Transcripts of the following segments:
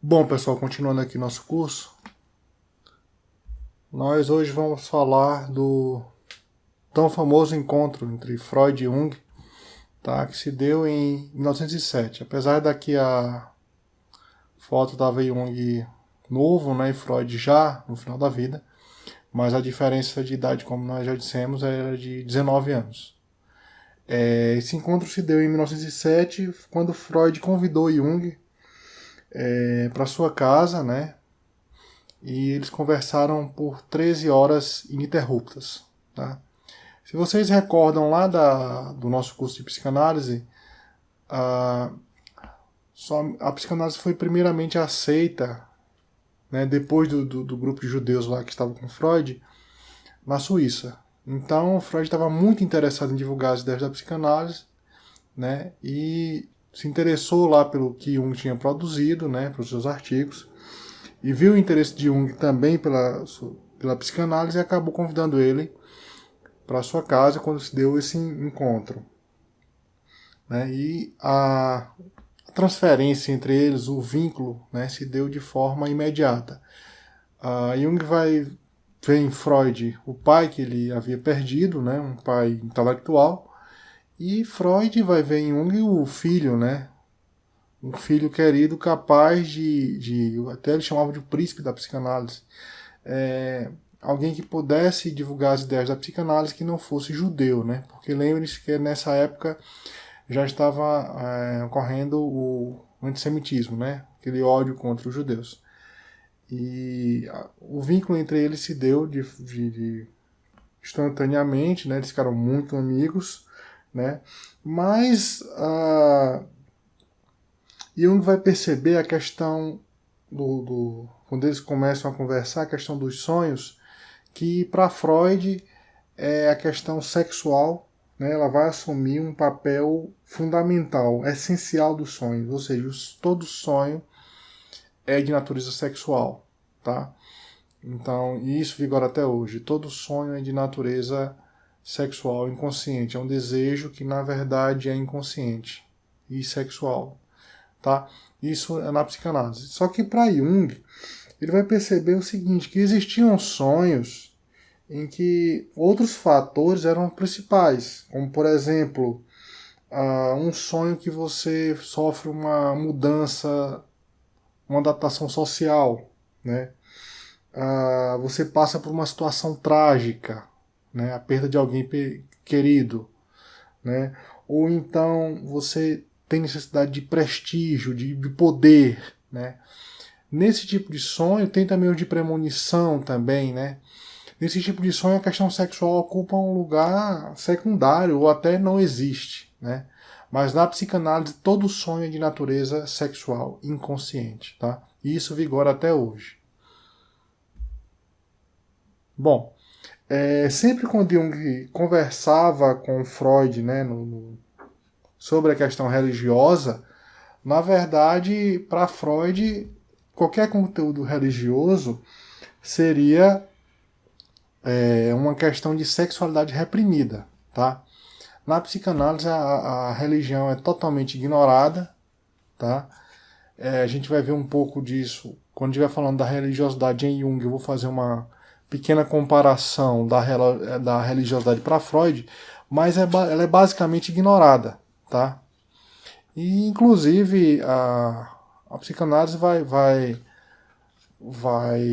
Bom, pessoal, continuando aqui nosso curso, nós hoje vamos falar do tão famoso encontro entre Freud e Jung, tá, que se deu em 1907. Apesar daqui a foto estava Jung novo, né, e Freud já no final da vida, mas a diferença de idade, como nós já dissemos, era de 19 anos. Esse encontro se deu em 1907, quando Freud convidou Jung para sua casa, né, e eles conversaram por 13 horas ininterruptas. Tá? Se vocês recordam lá do nosso curso de psicanálise, a, a psicanálise foi primeiramente aceita, né, depois do grupo de judeus lá que estava com Freud, na Suíça. Então, Freud estava muito interessado em divulgar as ideias da psicanálise, né, e se interessou lá pelo que Jung tinha produzido, né, pelos seus artigos, e viu o interesse de Jung também pela psicanálise e acabou convidando ele para sua casa quando se deu esse encontro. Né? E a transferência entre eles, o vínculo, né, se deu de forma imediata. Jung vai ver em Freud o pai que ele havia perdido, né, um pai intelectual, e Freud vai ver em Jung o filho, né, um filho querido capaz até ele chamava de príncipe da psicanálise, alguém que pudesse divulgar as ideias da psicanálise que não fosse judeu, né? Porque lembre-se que nessa época já estava ocorrendo o antissemitismo, né? Aquele ódio contra os judeus. E o vínculo entre eles se deu instantaneamente, né? Eles ficaram muito amigos, né? Mas Jung vai perceber a questão quando eles começam a conversar, a questão dos sonhos, que para Freud é a questão sexual, né, ela vai assumir um papel fundamental, essencial dos sonhos, ou seja, todo sonho é de natureza sexual, tá? Então, e isso vigora até hoje. Todo sonho é de natureza sexual, inconsciente, é um desejo que na verdade é inconsciente e sexual, tá? Isso é na psicanálise. Só que para Jung, ele vai perceber o seguinte, que existiam sonhos em que outros fatores eram principais, como por exemplo, um sonho que você sofre uma mudança, uma adaptação social, né? Você passa por uma situação trágica, né? A perda de alguém querido, né? Ou então você tem necessidade de prestígio, de poder, né? Nesse tipo de sonho tem também o de premonição também, né? Nesse tipo de sonho, a questão sexual ocupa um lugar secundário ou até não existe, né? Mas na psicanálise, todo sonho é de natureza sexual, inconsciente, tá? E isso vigora até hoje. Bom, sempre quando Jung conversava com Freud, né, sobre a questão religiosa, na verdade, para Freud, qualquer conteúdo religioso seria uma questão de sexualidade reprimida, tá? Na psicanálise a religião é totalmente ignorada, tá? A gente vai ver um pouco disso quando estiver falando da religiosidade em Jung. Eu vou fazer uma pequena comparação da religiosidade para Freud, mas ela é basicamente ignorada, tá? E inclusive a psicanálise vai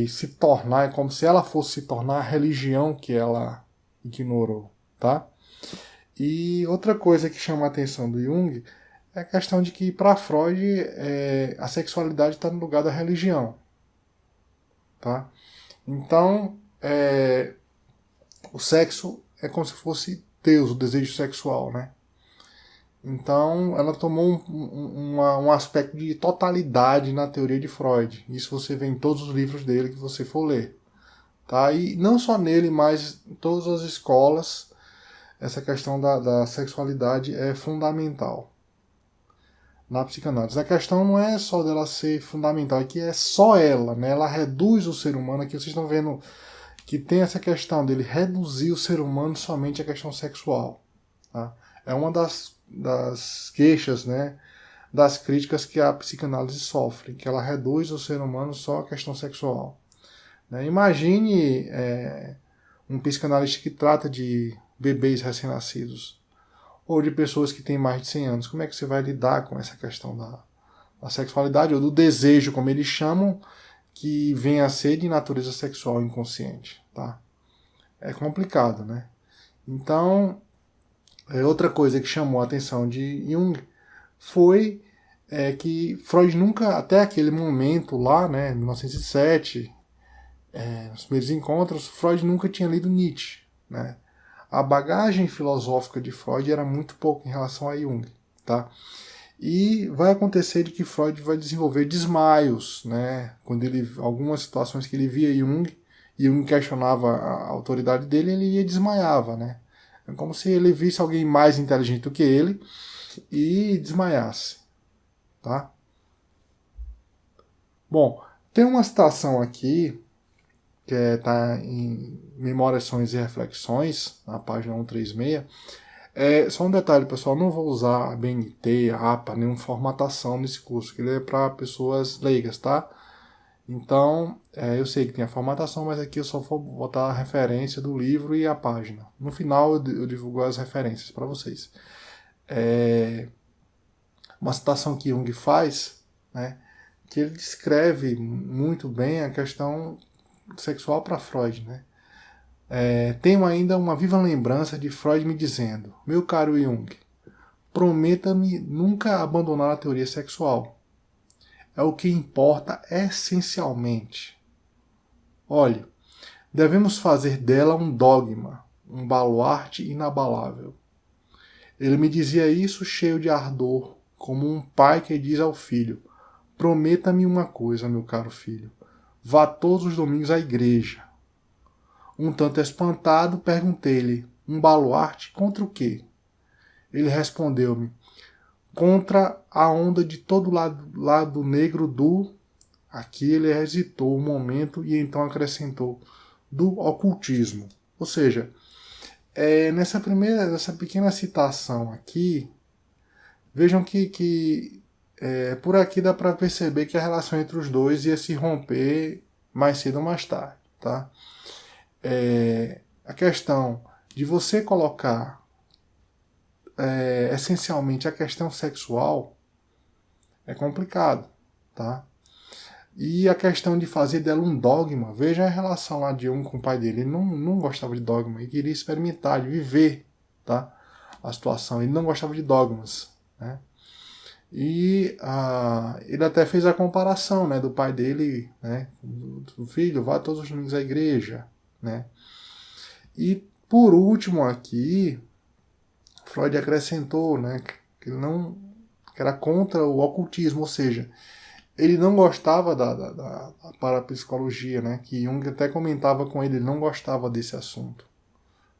se tornar, é como se ela fosse se tornar a religião que ela ignorou, tá? E outra coisa que chama a atenção do Jung é a questão de que para Freud a sexualidade está no lugar da religião, tá? Então o sexo é como se fosse Deus, o desejo sexual, né? Então ela tomou um aspecto de totalidade na teoria de Freud. Isso você vê em todos os livros dele que você for ler. Tá? E não só nele, mas em todas as escolas, essa questão da sexualidade é fundamental na psicanálise. A questão não é só dela ser fundamental, é que é só ela, né? Ela reduz o ser humano. Aqui vocês estão vendo que tem essa questão dele reduzir o ser humano somente à questão sexual. Tá? É uma das queixas, né, das críticas que a psicanálise sofre, que ela reduz o ser humano só à questão sexual. Né? Imagine um psicanalista que trata de bebês recém-nascidos, ou de pessoas que têm mais de 100 anos. Como é que você vai lidar com essa questão da sexualidade, ou do desejo, como eles chamam, que vem a ser de natureza sexual inconsciente? Tá? É complicado, né? Então, outra coisa que chamou a atenção de Jung foi que Freud nunca, até aquele momento lá, né, em 1907, nos primeiros encontros, Freud nunca tinha lido Nietzsche. Né? A bagagem filosófica de Freud era muito pouco em relação a Jung. Tá? E vai acontecer de que Freud vai desenvolver desmaios, né? Quando algumas situações que ele via Jung questionava a autoridade dele, ele ia desmaiava, né? É como se ele visse alguém mais inteligente do que ele e desmaiasse, tá? Bom, tem uma citação aqui que está em Memórias, Sonhos e Reflexões, na página 136. Só um detalhe, pessoal, não vou usar a BNT, a APA, nenhuma formatação nesse curso, que ele é para pessoas leigas, tá? Então, eu sei que tem a formatação, mas aqui eu só vou botar a referência do livro e a página. No final eu divulgo as referências para vocês. Uma citação que Jung faz, né, que ele descreve muito bem a questão sexual para Freud, né? Tenho ainda uma viva lembrança de Freud me dizendo: meu caro Jung, prometa-me nunca abandonar a teoria sexual. É o que importa essencialmente. Olhe, devemos fazer dela um dogma, um baluarte inabalável. Ele me dizia isso cheio de ardor, como um pai que diz ao filho: prometa-me uma coisa, meu caro filho, vá todos os domingos à igreja. Um tanto espantado, perguntei-lhe: um baluarte contra o quê? Ele respondeu-me: contra a onda de todo lado negro do... Aqui ele hesitou um momento e então acrescentou: do ocultismo. Ou seja, nessa pequena citação aqui, vejam que por aqui dá para perceber que a relação entre os dois ia se romper mais cedo ou mais tarde. Tá? A questão de você colocar essencialmente a questão sexual é complicado, tá? E a questão de fazer dela um dogma, veja a relação lá de com o pai dele. Ele não gostava de dogma, ele queria experimentar, de viver, tá? A situação. Ele não gostava de dogmas, né? E ele até fez a comparação, né, do pai dele, né, do filho, vá todos os domingos à igreja, né? E por último aqui, Freud acrescentou, né, que era contra o ocultismo, ou seja, ele não gostava da parapsicologia, né, que Jung até comentava com ele não gostava desse assunto.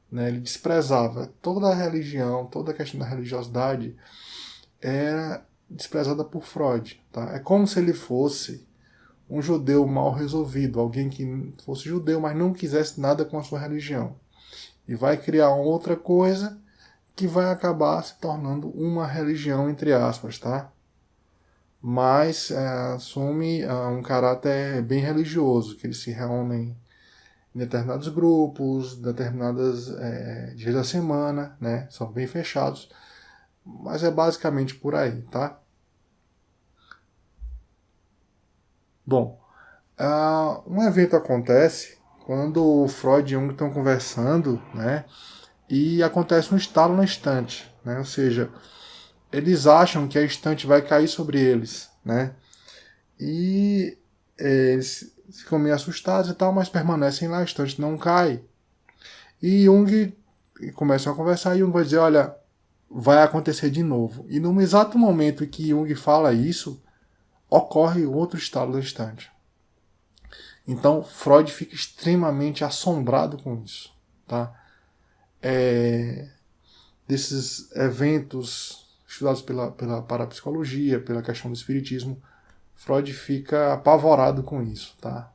Né, ele desprezava toda a religião, toda a questão da religiosidade era desprezada por Freud. Tá? É como se ele fosse um judeu mal resolvido, alguém que fosse judeu, mas não quisesse nada com a sua religião. E vai criar outra coisa que vai acabar se tornando uma religião, entre aspas, tá? Mas assume um caráter bem religioso, que eles se reúnem em determinados grupos, determinadas dias da semana, né? São bem fechados, mas é basicamente por aí, tá? Bom, um evento acontece quando o Freud e Jung estão conversando, né? E acontece um estalo na estante, né? Ou seja, eles acham que a estante vai cair sobre eles, né? E eles ficam meio assustados e tal, mas permanecem lá, a estante não cai. E Jung começam a conversar e Jung vai dizer, olha, vai acontecer de novo. E no exato momento em que Jung fala isso, ocorre outro estalo na estante. Então Freud fica extremamente assombrado com isso, tá? Desses eventos estudados pela parapsicologia, pela questão do espiritismo, Freud fica apavorado com isso, tá?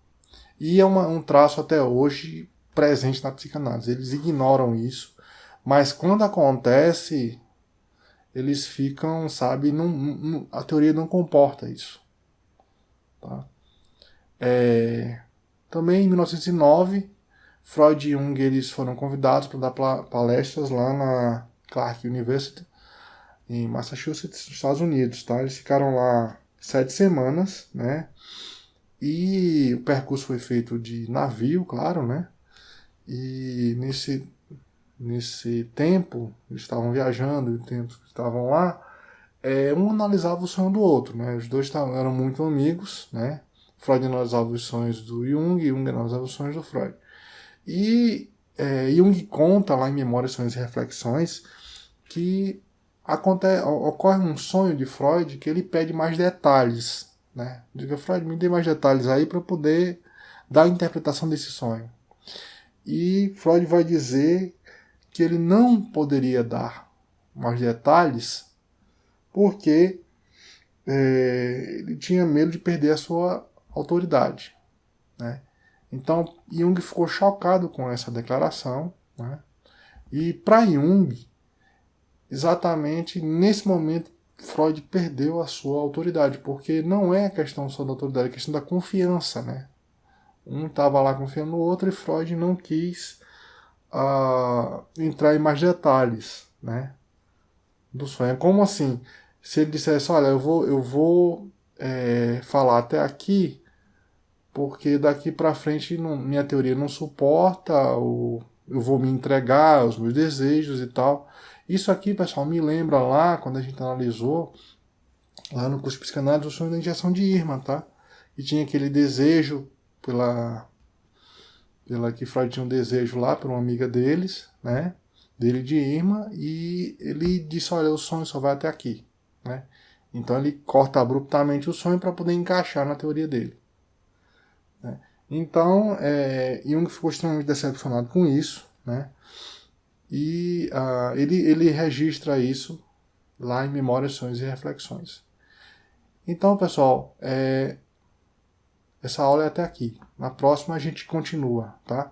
E é um traço até hoje presente na psicanálise. Eles ignoram isso, mas quando acontece, eles ficam, sabe, a teoria não comporta isso. Tá? Também em 1909, Freud e Jung eles foram convidados para dar palestras lá na Clark University, em Massachusetts, nos Estados Unidos. Tá? Eles ficaram lá 7 semanas, né? E o percurso foi feito de navio, claro, né? E nesse tempo, eles estavam viajando, e o tempo que estavam lá, um analisava o sonho do outro, né? Os dois eram muito amigos, né? Freud analisava os sonhos do Jung, Jung analisava os sonhos do Freud. E Jung conta lá em Memórias, Sonhos e Reflexões que ocorre um sonho de Freud que ele pede mais detalhes, né? Diga, Freud, me dê mais detalhes aí para eu poder dar a interpretação desse sonho. E Freud vai dizer que ele não poderia dar mais detalhes porque ele tinha medo de perder a sua autoridade, né? Então Jung ficou chocado com essa declaração, né? E para Jung, exatamente nesse momento, Freud perdeu a sua autoridade, porque não é a questão só da autoridade, é a questão da confiança, né? Um estava lá confiando no outro e Freud não quis entrar em mais detalhes, né, do sonho. Como assim? Se ele dissesse, olha, eu vou falar até aqui, porque daqui para frente minha teoria não suporta, ou eu vou me entregar aos meus desejos e tal. Isso aqui, pessoal, me lembra lá, quando a gente analisou, lá no curso de psicanálise, o sonho da injeção de Irma, tá? E tinha aquele desejo pela que Freud tinha um desejo lá por uma amiga deles, né? Dele de Irma, e ele disse, olha, o sonho só vai até aqui, né? Então ele corta abruptamente o sonho para poder encaixar na teoria dele, né? Então Jung ficou extremamente decepcionado com isso, né? E ele registra isso lá em Memórias, Sonhos e Reflexões. Então, pessoal, essa aula é até aqui. Na próxima a gente continua, tá?